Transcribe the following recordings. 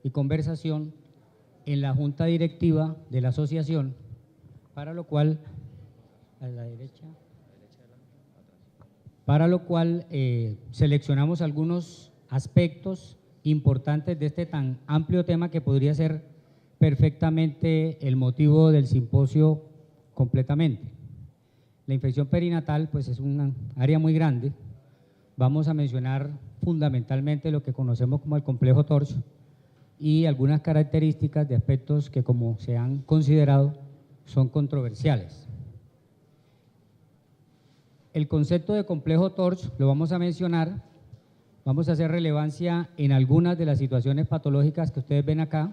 y conversación en la junta directiva de la asociación, para lo cual, a la derecha, seleccionamos algunos aspectos importantes de este tan amplio tema que podría ser perfectamente el motivo del simposio completamente. La infección perinatal pues es un área muy grande. Vamos a mencionar fundamentalmente lo que conocemos como el complejo TORCH y algunas características de aspectos que, como se han considerado, son controversiales. El concepto de complejo TORCH lo vamos a mencionar, vamos a hacer relevancia en algunas de las situaciones patológicas que ustedes ven acá: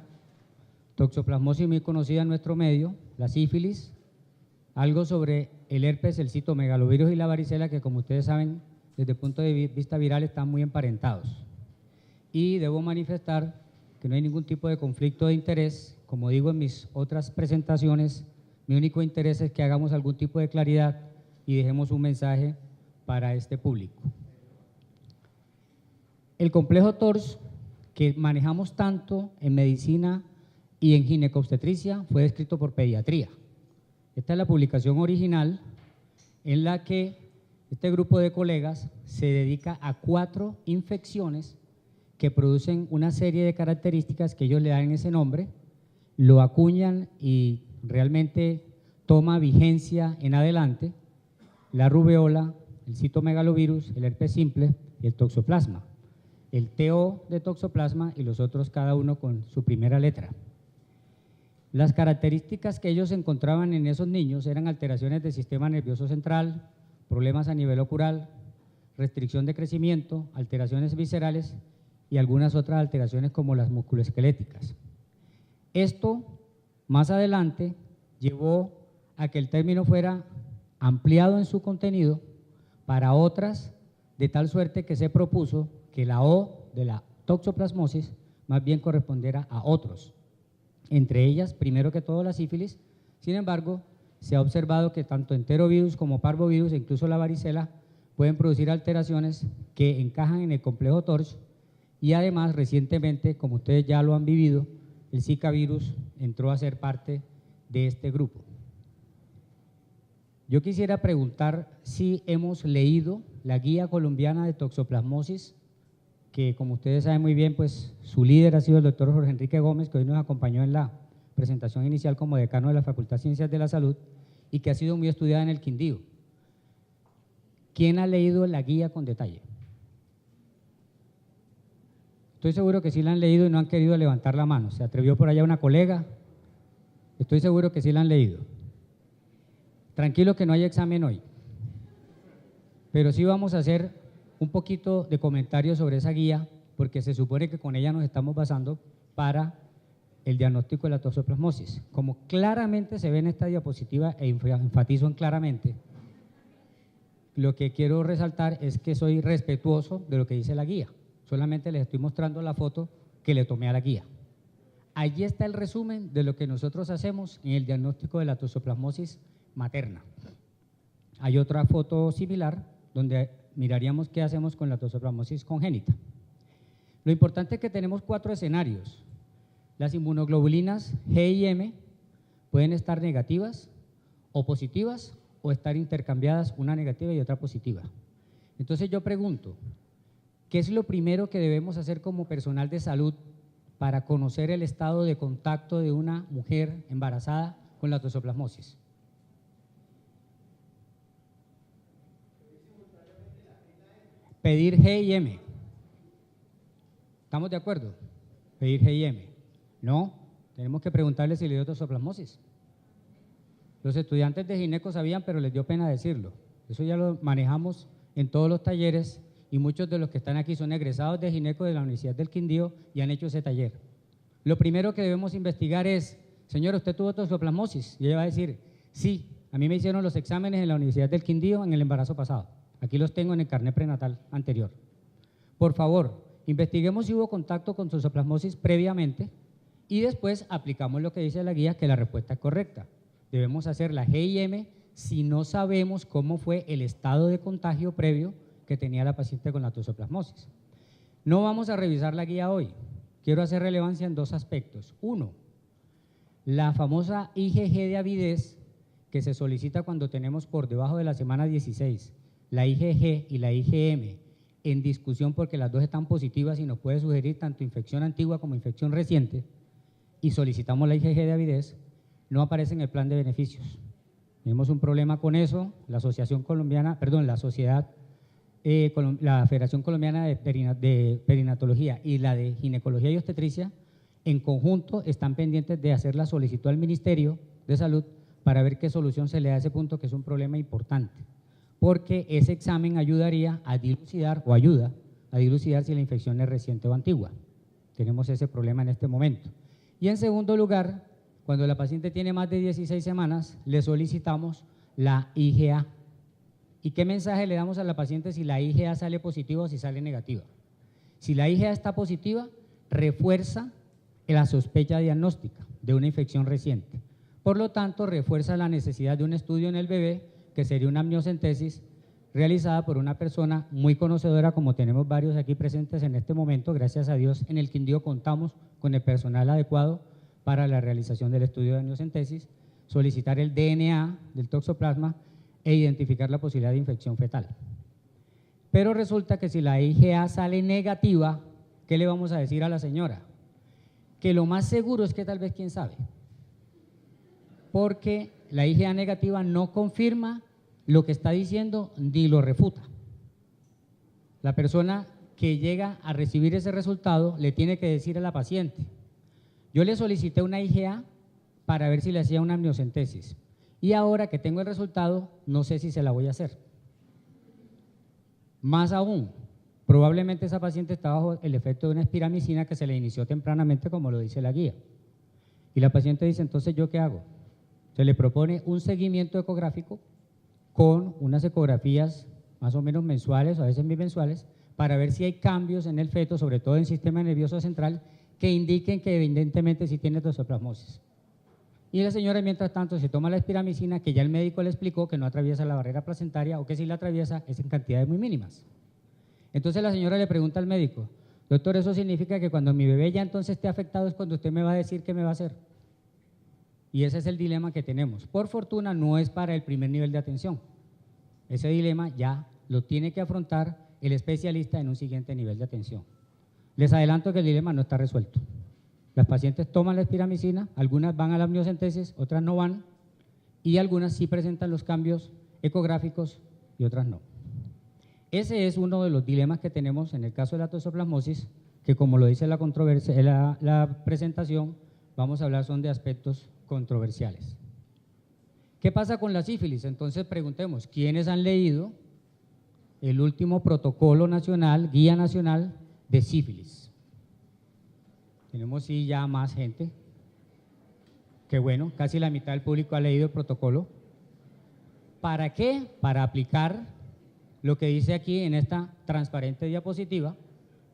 toxoplasmosis muy conocida en nuestro medio, la sífilis, algo sobre el herpes, el citomegalovirus y la varicela, que como ustedes saben, desde el punto de vista viral están muy emparentados. Y debo manifestar que no hay ningún tipo de conflicto de interés. Como digo en mis otras presentaciones, mi único interés es que hagamos algún tipo de claridad y dejemos un mensaje para este público. El complejo TORCH, que manejamos tanto en medicina y en ginecobstetricia, fue descrito por pediatría. Esta es la publicación original en la que este grupo de colegas se dedica a 4 infecciones que producen una serie de características que ellos le dan ese nombre, lo acuñan y realmente toma vigencia en adelante: la rubeola, el citomegalovirus, el herpes simple y el toxoplasma. El TO de toxoplasma y los otros cada uno con su primera letra. Las características que ellos encontraban en esos niños eran alteraciones del sistema nervioso central, problemas a nivel ocular, restricción de crecimiento, alteraciones viscerales y algunas otras alteraciones como las musculoesqueléticas. Esto, más adelante, llevó a que el término fuera ampliado en su contenido para otras, de tal suerte que se propuso que la O de la toxoplasmosis más bien correspondiera a otros. Entre ellas, primero que todo, la sífilis. Sin embargo, se ha observado que tanto enterovirus como parvovirus e incluso la varicela pueden producir alteraciones que encajan en el complejo TORCH, y además recientemente, como ustedes ya lo han vivido, el Zika virus entró a ser parte de este grupo. Yo quisiera preguntar si hemos leído la guía colombiana de toxoplasmosis, que como ustedes saben muy bien, pues su líder ha sido el doctor Jorge Enrique Gómez, que hoy nos acompañó en la presentación inicial como decano de la Facultad de Ciencias de la Salud y que ha sido muy estudiada en el Quindío. ¿Quién ha leído la guía con detalle? Estoy seguro que sí la han leído y no han querido levantar la mano. ¿Se atrevió por allá una colega? Estoy seguro que sí la han leído. Tranquilo que no hay examen hoy, pero sí vamos a hacer un poquito de comentarios sobre esa guía, porque se supone que con ella nos estamos basando para el diagnóstico de la toxoplasmosis. Como claramente se ve en esta diapositiva, e enfatizo en claramente, lo que quiero resaltar es que soy respetuoso de lo que dice la guía. Solamente les estoy mostrando la foto que le tomé a la guía. Allí está el resumen de lo que nosotros hacemos en el diagnóstico de la toxoplasmosis materna. Hay otra foto similar donde miraríamos qué hacemos con la toxoplasmosis congénita. Lo importante es que tenemos 4 escenarios. Las inmunoglobulinas G y M pueden estar negativas o positivas, o estar intercambiadas, una negativa y otra positiva. Entonces yo pregunto, ¿qué es lo primero que debemos hacer como personal de salud para conocer el estado de contacto de una mujer embarazada con la toxoplasmosis? Pedir G y M. ¿Estamos de acuerdo? Pedir G y M. No, tenemos que preguntarle si le dio toxoplasmosis. Los estudiantes de gineco sabían, pero les dio pena decirlo. Eso ya lo manejamos en todos los talleres y muchos de los que están aquí son egresados de gineco de la Universidad del Quindío y han hecho ese taller. Lo primero que debemos investigar es, señora, ¿usted tuvo toxoplasmosis? Y ella va a decir, sí, a mí me hicieron los exámenes en la Universidad del Quindío en el embarazo pasado. Aquí los tengo en el carnet prenatal anterior. Por favor, investiguemos si hubo contacto con toxoplasmosis previamente y después aplicamos lo que dice la guía, que la respuesta es correcta. Debemos hacer la G y M si no sabemos cómo fue el estado de contagio previo que tenía la paciente con la toxoplasmosis. No vamos a revisar la guía hoy. quiero hacer relevancia en dos aspectos. Uno, la famosa IgG de avidez que se solicita cuando tenemos por debajo de la semana 16 la IgG y la IgM en discusión porque las dos están positivas y nos puede sugerir tanto infección antigua como infección reciente, y solicitamos la IgG de avidez, no aparece en el plan de beneficios. Tenemos un problema con eso. La Asociación Colombiana, perdón, la Sociedad, la Federación Colombiana de Perinatología y la de Ginecología y Obstetricia, en conjunto están pendientes de hacer la solicitud al Ministerio de Salud para ver qué solución se le da a ese punto, que es un problema importante, porque ese examen ayudaría a dilucidar, o ayuda a dilucidar si la infección es reciente o antigua. Tenemos ese problema en este momento. Y en segundo lugar, cuando la paciente tiene más de 16 semanas, le solicitamos la IgA. ¿Y qué mensaje le damos a la paciente si la IgA sale positiva o si sale negativa? Si la IgA está positiva, refuerza la sospecha diagnóstica de una infección reciente. Por lo tanto, refuerza la necesidad de un estudio en el bebé, que sería una amniocentesis realizada por una persona muy conocedora, como tenemos varios aquí presentes en este momento. Gracias a Dios, en el Quindío contamos con el personal adecuado para la realización del estudio de amniocentesis, solicitar el DNA del toxoplasma e identificar la posibilidad de infección fetal. Pero resulta que si la IgA sale negativa, ¿qué le vamos a decir a la señora? Que lo más seguro es que tal vez, quién sabe, porque la IgA negativa no confirma lo que está diciendo ni lo refuta. La persona que llega a recibir ese resultado le tiene que decir a la paciente: yo le solicité una IgA para ver si le hacía una amniocentesis y ahora que tengo el resultado no sé si se la voy a hacer. Más aún, probablemente esa paciente está bajo el efecto de una espiramicina que se le inició tempranamente, como lo dice la guía. Y la paciente dice: entonces, ¿yo qué hago? Se le propone un seguimiento ecográfico con unas ecografías más o menos mensuales o a veces bimensuales para ver si hay cambios en el feto, sobre todo en el sistema nervioso central, que indiquen que evidentemente sí tiene toxoplasmosis. Y la señora, mientras tanto, se toma la espiramicina, que ya el médico le explicó que no atraviesa la barrera placentaria, o que si la atraviesa es en cantidades muy mínimas. Entonces la señora le pregunta al médico: doctor, ¿eso significa que cuando mi bebé ya entonces esté afectado es cuando usted me va a decir qué me va a hacer? Y ese es el dilema que tenemos. Por fortuna no es para el primer nivel de atención. Ese dilema ya lo tiene que afrontar el especialista en un siguiente nivel de atención. Les adelanto que el dilema no está resuelto. Las pacientes toman la espiramicina, algunas van a la amniocentesis, otras no van, y algunas sí presentan los cambios ecográficos y otras no. Ese es uno de los dilemas que tenemos en el caso de la toxoplasmosis, que, como lo dice la controversia, la presentación, vamos a hablar son de aspectos controversiales. ¿Qué pasa con la sífilis? Entonces preguntemos: ¿quiénes han leído el último protocolo nacional, guía nacional de sífilis? Tenemos sí ya más gente. Qué bueno, casi la mitad del público ha leído el protocolo. ¿Para qué? Para aplicar lo que dice aquí en esta transparente diapositiva,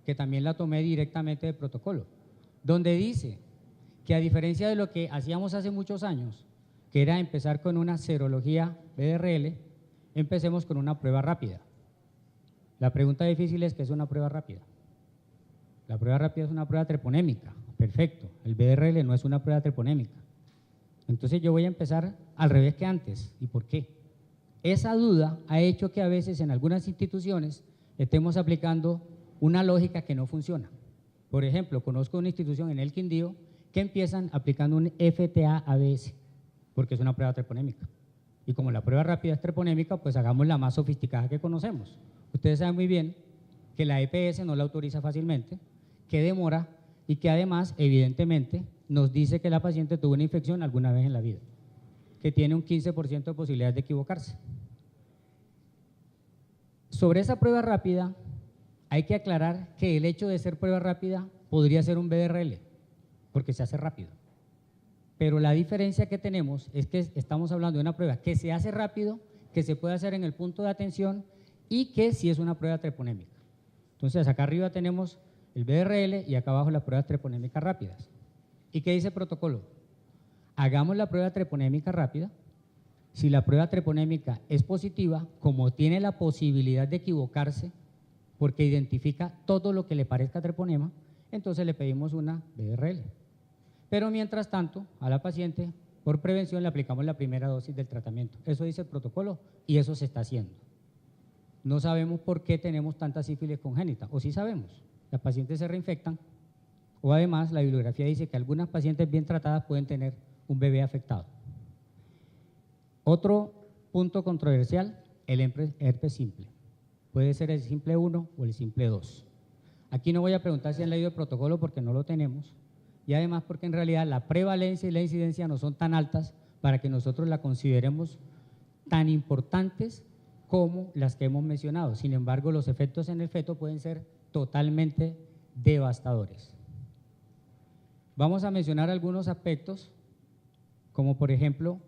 que también la tomé directamente del protocolo, donde dice que, a diferencia de lo que hacíamos hace muchos años, que era empezar con una serología BRL, empecemos con una prueba rápida. La pregunta difícil es: ¿qué es una prueba rápida? La prueba rápida es una prueba treponémica. Perfecto, el BRL no es una prueba treponémica. Entonces yo voy a empezar al revés que antes. ¿Y por qué? Esa duda ha hecho que a veces en algunas instituciones estemos aplicando una lógica que no funciona. Por ejemplo, conozco una institución en el Quindío que empiezan aplicando un FTA-ABS, porque es una prueba treponémica. Y como la prueba rápida es treponémica, pues hagamos la más sofisticada que conocemos. Ustedes saben muy bien que la EPS no la autoriza fácilmente, que demora y que además, evidentemente, nos dice que la paciente tuvo una infección alguna vez en la vida, que tiene un 15% de posibilidades de equivocarse. Sobre esa prueba rápida, hay que aclarar que el hecho de ser prueba rápida podría ser un BRL, porque se hace rápido. Pero la diferencia que tenemos es que estamos hablando de una prueba que se hace rápido, que se puede hacer en el punto de atención y que sí es una prueba treponémica. Entonces, acá arriba tenemos el BRL y acá abajo las pruebas treponémicas rápidas. ¿Y qué dice el protocolo? Hagamos la prueba treponémica rápida. Si la prueba treponémica es positiva, como tiene la posibilidad de equivocarse, porque identifica todo lo que le parezca treponema, entonces le pedimos una BRL. Pero mientras tanto, a la paciente, por prevención, le aplicamos la primera dosis del tratamiento. Eso dice el protocolo y eso se está haciendo. No sabemos por qué tenemos tanta sífilis congénita, o sí sabemos, las pacientes se reinfectan, o además la bibliografía dice que algunas pacientes bien tratadas pueden tener un bebé afectado. Otro punto controversial, el herpes simple. Puede ser el simple 1 o el simple 2. Aquí no voy a preguntar si han leído el protocolo porque no lo tenemos, y además porque en realidad la prevalencia y la incidencia no son tan altas para que nosotros la consideremos tan importantes como las que hemos mencionado. Sin embargo, los efectos en el feto pueden ser totalmente devastadores. Vamos a mencionar algunos aspectos, como por ejemplo,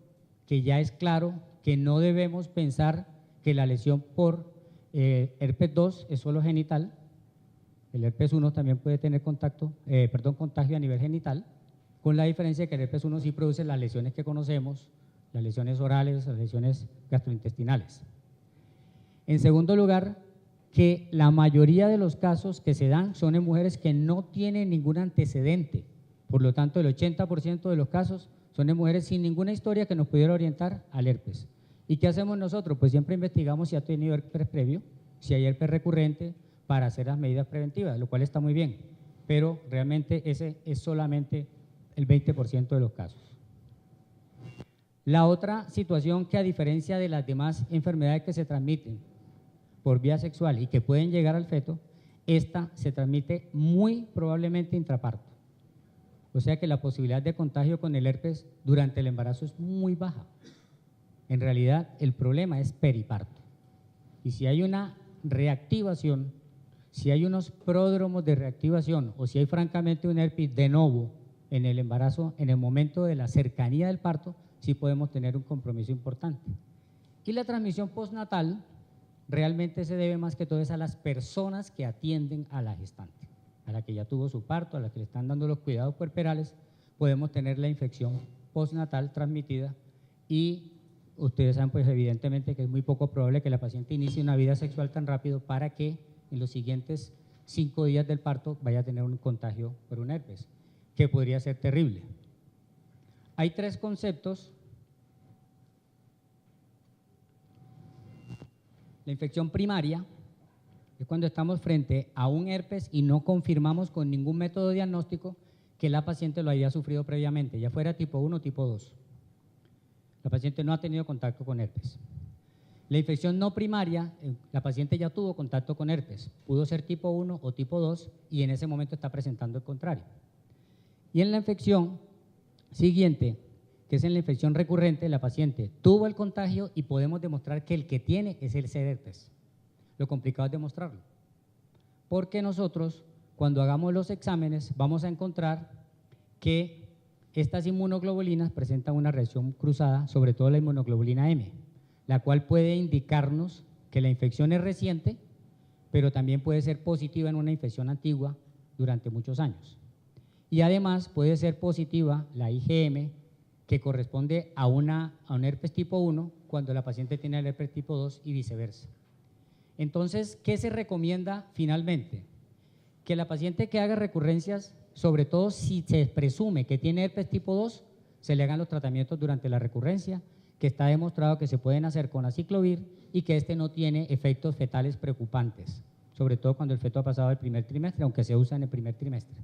que ya es claro que no debemos pensar que la lesión por herpes 2 es solo genital. El herpes 1 también puede tener contagio a nivel genital, con la diferencia de que el herpes 1 sí produce las lesiones que conocemos, las lesiones orales, las lesiones gastrointestinales. En segundo lugar, que la mayoría de los casos que se dan son en mujeres que no tienen ningún antecedente. Por lo tanto, el 80% de los casos son en mujeres sin ninguna historia que nos pudiera orientar al herpes. ¿Y qué hacemos nosotros? Pues siempre investigamos si ha tenido herpes previo, si hay herpes recurrente, para hacer las medidas preventivas, lo cual está muy bien, pero realmente ese es solamente el 20% de los casos. La otra situación que, a diferencia de las demás enfermedades que se transmiten por vía sexual y que pueden llegar al feto, esta se transmite muy probablemente intraparto. O sea que la posibilidad de contagio con el herpes durante el embarazo es muy baja. En realidad, el problema es periparto. Y si hay una reactivación, si hay unos pródromos de reactivación o si hay francamente un herpes de novo en el embarazo, en el momento de la cercanía del parto, sí podemos tener un compromiso importante. Y la transmisión postnatal realmente se debe más que todo a las personas que atienden a la gestante, a la que ya tuvo su parto, a la que le están dando los cuidados puerperales, podemos tener la infección postnatal transmitida y ustedes saben pues evidentemente que es muy poco probable que la paciente inicie una vida sexual tan rápido para que en los siguientes 5 días del parto vaya a tener un contagio por un herpes, que podría ser terrible. Hay 3 conceptos. La infección primaria es cuando estamos frente a un herpes y no confirmamos con ningún método diagnóstico que la paciente lo haya sufrido previamente, ya fuera tipo 1 o tipo 2. La paciente no ha tenido contacto con herpes. La infección no primaria, la paciente ya tuvo contacto con herpes, pudo ser tipo 1 o tipo 2 y en ese momento está presentando el contrario. Y en la infección siguiente, que es en la infección recurrente, la paciente tuvo el contagio y podemos demostrar que el que tiene es el herpes. Lo complicado es demostrarlo, porque nosotros cuando hagamos los exámenes vamos a encontrar que estas inmunoglobulinas presentan una reacción cruzada, sobre todo la inmunoglobulina M, la cual puede indicarnos que la infección es reciente, pero también puede ser positiva en una infección antigua durante muchos años. Y además puede ser positiva la IgM, que corresponde a un herpes tipo 1 cuando la paciente tiene el herpes tipo 2 y viceversa. Entonces, ¿qué se recomienda finalmente? Que la paciente que haga recurrencias, sobre todo si se presume que tiene herpes tipo 2, se le hagan los tratamientos durante la recurrencia, que está demostrado que se pueden hacer con aciclovir y que este no tiene efectos fetales preocupantes, sobre todo cuando el feto ha pasado el primer trimestre, aunque se usa en el primer trimestre.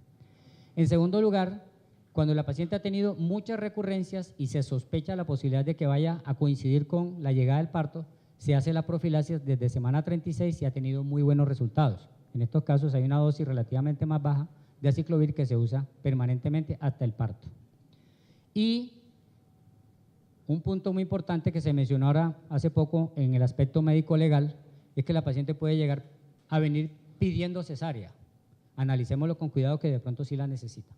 En segundo lugar, cuando la paciente ha tenido muchas recurrencias y se sospecha la posibilidad de que vaya a coincidir con la llegada del parto, se hace la profilaxis desde semana 36 y ha tenido muy buenos resultados. En estos casos hay una dosis relativamente más baja de aciclovir que se usa permanentemente hasta el parto. Y un punto muy importante que se mencionó ahora hace poco en el aspecto médico-legal es que la paciente puede llegar a venir pidiendo cesárea. Analicémoslo con cuidado que de pronto sí la necesita.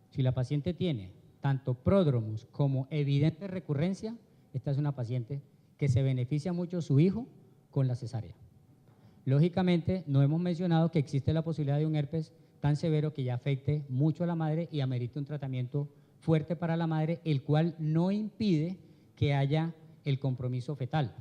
Si la paciente tiene tanto pródromos como evidente recurrencia, esta es una paciente que se beneficia mucho su hijo con la cesárea. Lógicamente, no hemos mencionado que existe la posibilidad de un herpes tan severo que ya afecte mucho a la madre y amerite un tratamiento fuerte para la madre, el cual no impide que haya el compromiso fetal.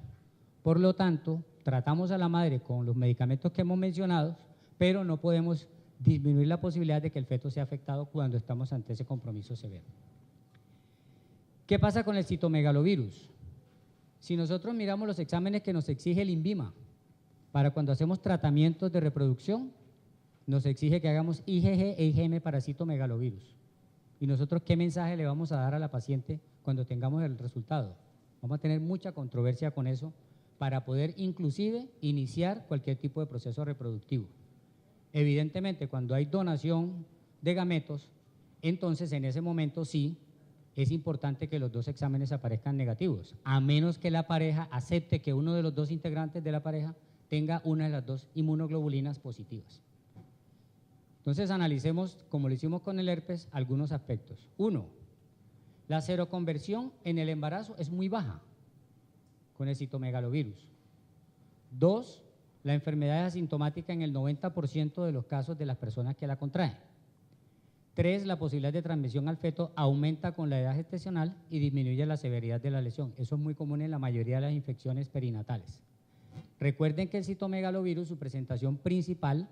Por lo tanto, tratamos a la madre con los medicamentos que hemos mencionado, pero no podemos disminuir la posibilidad de que el feto sea afectado cuando estamos ante ese compromiso severo. ¿Qué pasa con el citomegalovirus? Si nosotros miramos los exámenes que nos exige el INVIMA para cuando hacemos tratamientos de reproducción, nos exige que hagamos IgG e IgM para citomegalovirus. ¿Y nosotros qué mensaje le vamos a dar a la paciente cuando tengamos el resultado? Vamos a tener mucha controversia con eso para poder inclusive iniciar cualquier tipo de proceso reproductivo. Evidentemente, cuando hay donación de gametos, entonces en ese momento sí es importante que los dos exámenes aparezcan negativos, a menos que la pareja acepte que uno de los dos integrantes de la pareja tenga una de las dos inmunoglobulinas positivas. Entonces analicemos, como lo hicimos con el herpes, algunos aspectos. 1. La seroconversión en el embarazo es muy baja con el citomegalovirus. 2. La enfermedad es asintomática en el 90% de los casos de las personas que la contraen. 3. La posibilidad de transmisión al feto aumenta con la edad gestacional y disminuye la severidad de la lesión. Eso es muy común en la mayoría de las infecciones perinatales. Recuerden que el citomegalovirus, su presentación principal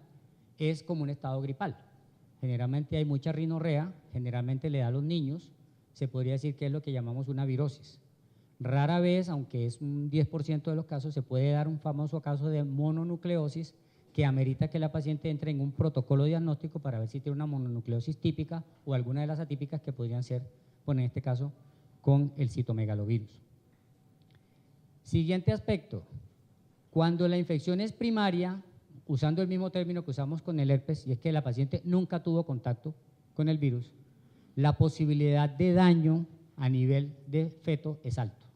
es como un estado gripal. Generalmente hay mucha rinorrea, generalmente le da a los niños, se podría decir que es lo que llamamos una virosis. Rara vez, aunque es un 10% de los casos, se puede dar un famoso caso de mononucleosis que amerita que la paciente entre en un protocolo diagnóstico para ver si tiene una mononucleosis típica o alguna de las atípicas que podrían ser, bueno, en este caso, con el citomegalovirus. Siguiente aspecto, cuando la infección es primaria, usando el mismo término que usamos con el herpes, y es que la paciente nunca tuvo contacto con el virus, la posibilidad de daño a nivel de feto es alto.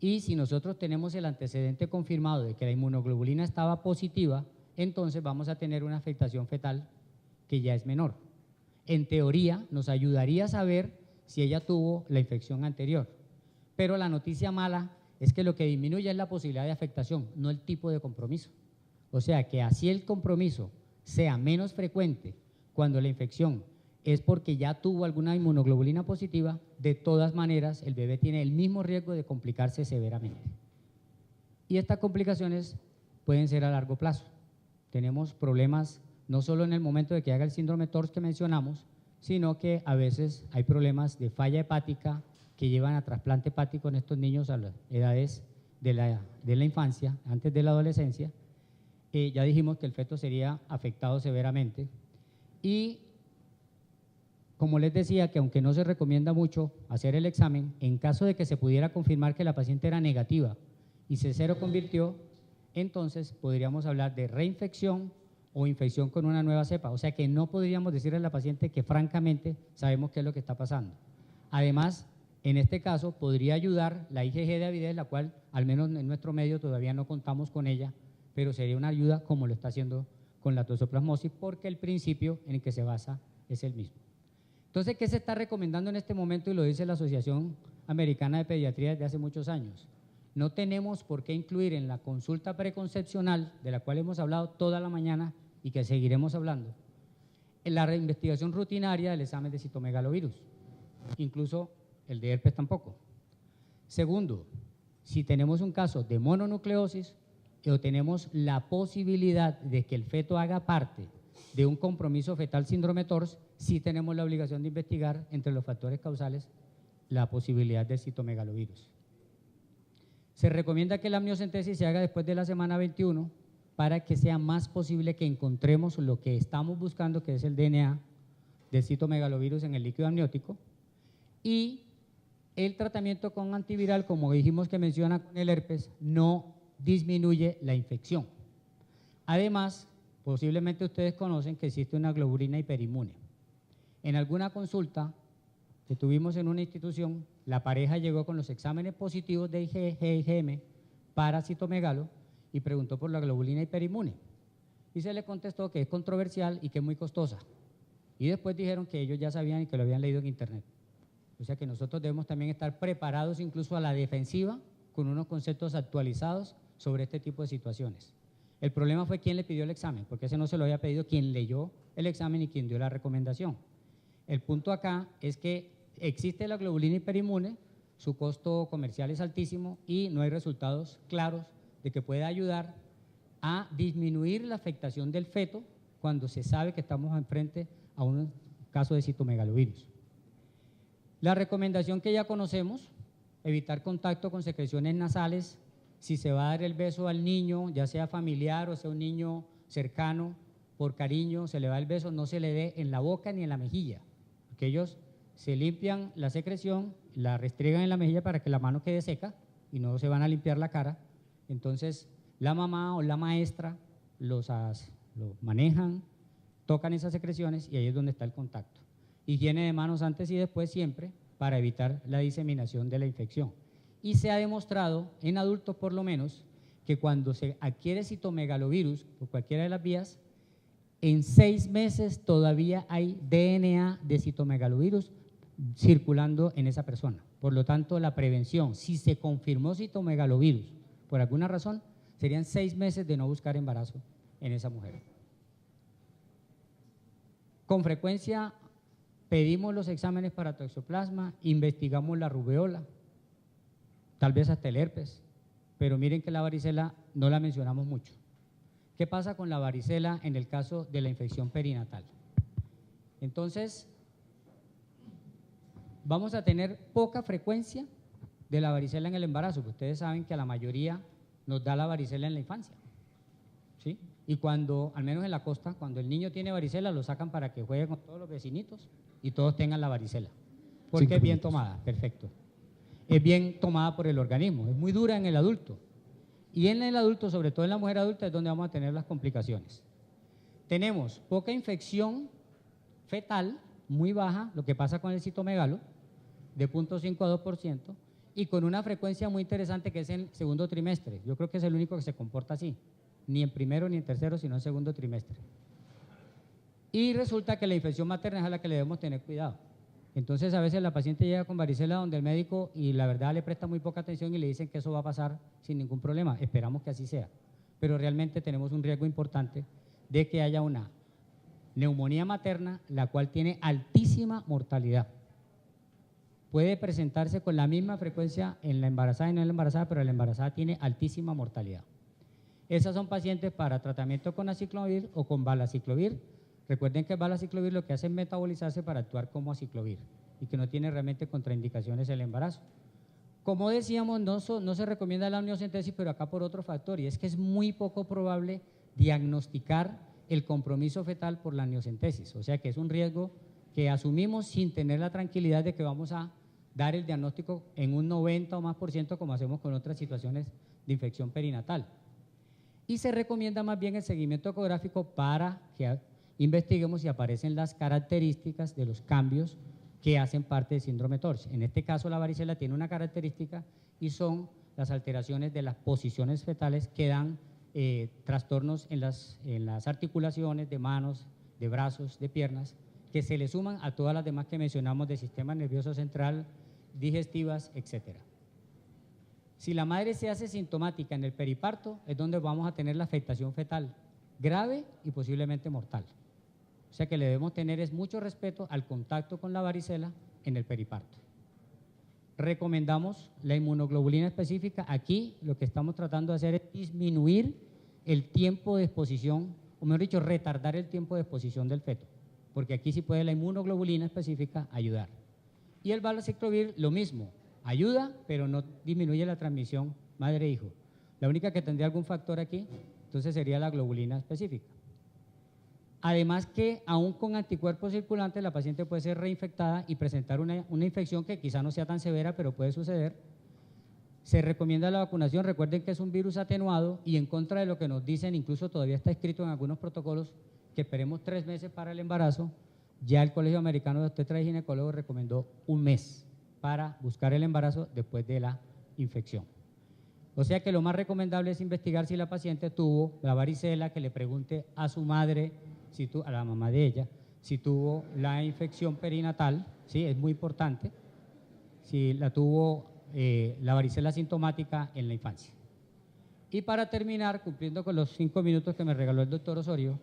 Y si nosotros tenemos el antecedente confirmado de que la inmunoglobulina estaba positiva, entonces vamos a tener una afectación fetal que ya es menor. En teoría, nos ayudaría a saber si ella tuvo la infección anterior. Pero la noticia mala es que lo que disminuye es la posibilidad de afectación, no el tipo de compromiso. O sea que así el compromiso sea menos frecuente cuando la infección es porque ya tuvo alguna inmunoglobulina positiva, de todas maneras el bebé tiene el mismo riesgo de complicarse severamente. Y estas complicaciones pueden ser a largo plazo. Tenemos problemas no solo en el momento de que haga el síndrome TORS que mencionamos, sino que a veces hay problemas de falla hepática que llevan a trasplante hepático en estos niños a las edades de la infancia, antes de la adolescencia. Ya dijimos que el feto sería afectado severamente y como les decía que aunque no se recomienda mucho hacer el examen, en caso de que se pudiera confirmar que la paciente era negativa y se seroconvirtió, entonces podríamos hablar de reinfección o infección con una nueva cepa, o sea que no podríamos decirle a la paciente que francamente sabemos qué es lo que está pasando. Además, en este caso podría ayudar la IgG de avidez, la cual al menos en nuestro medio todavía no contamos con ella, pero sería una ayuda como lo está haciendo con la toxoplasmosis porque el principio en el que se basa es el mismo. Entonces, ¿qué se está recomendando en este momento? Y lo dice la Asociación Americana de Pediatría desde hace muchos años. No tenemos por qué incluir en la consulta preconcepcional, de la cual hemos hablado toda la mañana y que seguiremos hablando, en la reinvestigación rutinaria del examen de citomegalovirus, incluso el de herpes tampoco. Segundo, si tenemos un caso de mononucleosis o tenemos la posibilidad de que el feto haga parte de un compromiso fetal síndrome TORS, sí tenemos la obligación de investigar entre los factores causales la posibilidad del citomegalovirus. Se recomienda que la amniocentesis se haga después de la semana 21 para que sea más posible que encontremos lo que estamos buscando, que es el DNA del citomegalovirus en el líquido amniótico. Y el tratamiento con antiviral, como dijimos que menciona con el herpes, no disminuye la infección. Además, posiblemente ustedes conocen que existe una globulina hiperinmune. En alguna consulta que tuvimos en una institución, la pareja llegó con los exámenes positivos de IgG e IgM para citomegalo y preguntó por la globulina hiperinmune. Y se le contestó que es controversial y que es muy costosa. Y después dijeron que ellos ya sabían y que lo habían leído en internet. O sea que nosotros debemos también estar preparados incluso a la defensiva con unos conceptos actualizados sobre este tipo de situaciones. El problema fue quién le pidió el examen, porque ese no se lo había pedido quien leyó el examen y quien dio la recomendación. El punto acá es que existe la globulina hiperinmune, su costo comercial es altísimo y no hay resultados claros de que pueda ayudar a disminuir la afectación del feto cuando se sabe que estamos enfrente a un caso de citomegalovirus. La recomendación que ya conocemos, evitar contacto con secreciones nasales. Si se va a dar el beso al niño, ya sea familiar o sea un niño cercano, por cariño, se le da el beso, no se le dé en la boca ni en la mejilla, porque ellos se limpian la secreción, la restregan en la mejilla para que la mano quede seca y no se van a limpiar la cara. Entonces, la mamá o la maestra lo manejan, tocan esas secreciones y ahí es donde está el contacto. Higiene de manos antes y después siempre para evitar la diseminación de la infección. Y se ha demostrado, en adultos por lo menos, que cuando se adquiere citomegalovirus por cualquiera de las vías, en 6 meses todavía hay DNA de citomegalovirus circulando en esa persona. Por lo tanto, la prevención, si se confirmó citomegalovirus por alguna razón, serían 6 meses de no buscar embarazo en esa mujer. Con frecuencia pedimos los exámenes para toxoplasma, investigamos la rubeola, tal vez hasta el herpes, pero miren que la varicela no la mencionamos mucho. ¿Qué pasa con la varicela en el caso de la infección perinatal? Entonces, vamos a tener poca frecuencia de la varicela en el embarazo, porque ustedes saben que a la mayoría nos da la varicela en la infancia, ¿sí? Y cuando, al menos en la costa, cuando el niño tiene varicela, lo sacan para que juegue con todos los vecinitos y todos tengan la varicela, porque es bien tomada, perfecto. Es bien tomada por el organismo, es muy dura en el adulto. Y en el adulto, sobre todo en la mujer adulta, es donde vamos a tener las complicaciones. Tenemos poca infección fetal, muy baja, lo que pasa con el citomegalo, de 0.5 a 2%, y con una frecuencia muy interesante que es en el segundo trimestre. Yo creo que es el único que se comporta así, ni en primero ni en tercero, sino en segundo trimestre. Y resulta que la infección materna es a la que le debemos tener cuidado. Entonces, a veces la paciente llega con varicela donde el médico y la verdad le presta muy poca atención y le dicen que eso va a pasar sin ningún problema. Esperamos que así sea. Pero realmente tenemos un riesgo importante de que haya una neumonía materna, la cual tiene altísima mortalidad. Puede presentarse con la misma frecuencia en la embarazada y no en la embarazada, pero la embarazada tiene altísima mortalidad. Esas son pacientes para tratamiento con aciclovir o con valaciclovir. Recuerden que el valaciclovir lo que hace es metabolizarse para actuar como aciclovir y que no tiene realmente contraindicaciones el embarazo. Como decíamos, no se recomienda la amniocentesis, pero acá por otro factor, y es que es muy poco probable diagnosticar el compromiso fetal por la amniocentesis, o sea que es un riesgo que asumimos sin tener la tranquilidad de que vamos a dar el diagnóstico en un 90 o más por ciento como hacemos con otras situaciones de infección perinatal. Y se recomienda más bien el seguimiento ecográfico para que investiguemos si aparecen las características de los cambios que hacen parte del síndrome TORCH. En este caso, la varicela tiene una característica y son las alteraciones de las posiciones fetales que dan trastornos en las articulaciones de manos, de brazos, de piernas, que se le suman a todas las demás que mencionamos del sistema nervioso central, digestivas, etc. Si la madre se hace sintomática en el periparto, es donde vamos a tener la afectación fetal grave y posiblemente mortal. O sea que le debemos tener mucho respeto al contacto con la varicela en el periparto. Recomendamos la inmunoglobulina específica. Aquí lo que estamos tratando de hacer es disminuir el tiempo de exposición, o mejor dicho, retardar el tiempo de exposición del feto, porque aquí sí puede la inmunoglobulina específica ayudar. Y el valaciclovir lo mismo, ayuda, pero no disminuye la transmisión madre-hijo. La única que tendría algún factor aquí, entonces sería la globulina específica. Además que aún con anticuerpos circulantes la paciente puede ser reinfectada y presentar una infección que quizá no sea tan severa, pero puede suceder. Se recomienda la vacunación, recuerden que es un virus atenuado y en contra de lo que nos dicen, incluso todavía está escrito en algunos protocolos que esperemos 3 meses para el embarazo, ya el Colegio Americano de Obstetra y Ginecólogos recomendó 1 mes para buscar el embarazo después de la infección. O sea que lo más recomendable es investigar si la paciente tuvo la varicela, que le pregunte a su madre, a la mamá de ella, si tuvo la infección perinatal, ¿sí? Es muy importante, si la tuvo la varicela sintomática en la infancia. Y para terminar, cumpliendo con los 5 minutos que me regaló el doctor Osorio,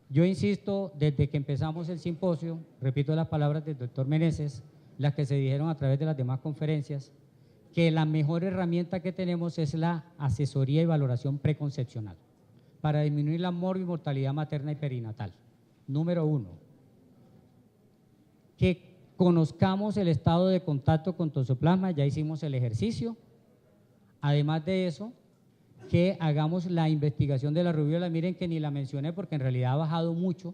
yo insisto, desde que empezamos el simposio, repito las palabras del doctor Meneses, las que se dijeron a través de las demás conferencias, que la mejor herramienta que tenemos es la asesoría y valoración preconcepcional. para disminuir la morbimortalidad materna y perinatal. Número 1, que conozcamos el estado de contacto con toxoplasma, ya hicimos el ejercicio. Además de eso, que hagamos la investigación de la rubiola. Miren que ni la mencioné porque en realidad ha bajado mucho.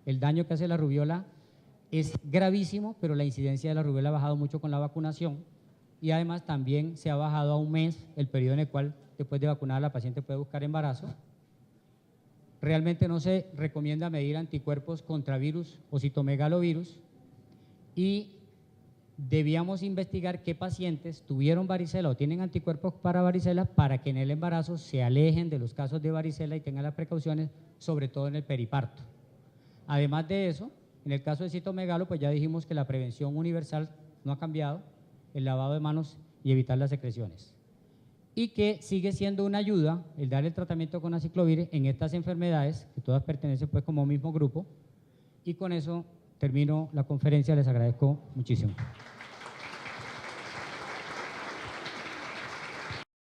El daño que hace la rubiola es gravísimo, pero la incidencia de la rubiola ha bajado mucho con la vacunación, y además también se ha bajado a un mes el periodo en el cual después de vacunar la paciente puede buscar embarazo. Realmente no se recomienda medir anticuerpos contra virus o citomegalovirus, y debíamos investigar qué pacientes tuvieron varicela o tienen anticuerpos para varicela para que en el embarazo se alejen de los casos de varicela y tengan las precauciones, sobre todo en el periparto. Además de eso, en el caso de citomegalo, pues ya dijimos que la prevención universal no ha cambiado, el lavado de manos y evitar las secreciones. Y que sigue siendo una ayuda el dar el tratamiento con aciclovir en estas enfermedades, que todas pertenecen pues como mismo grupo. Y con eso termino la conferencia, les agradezco muchísimo.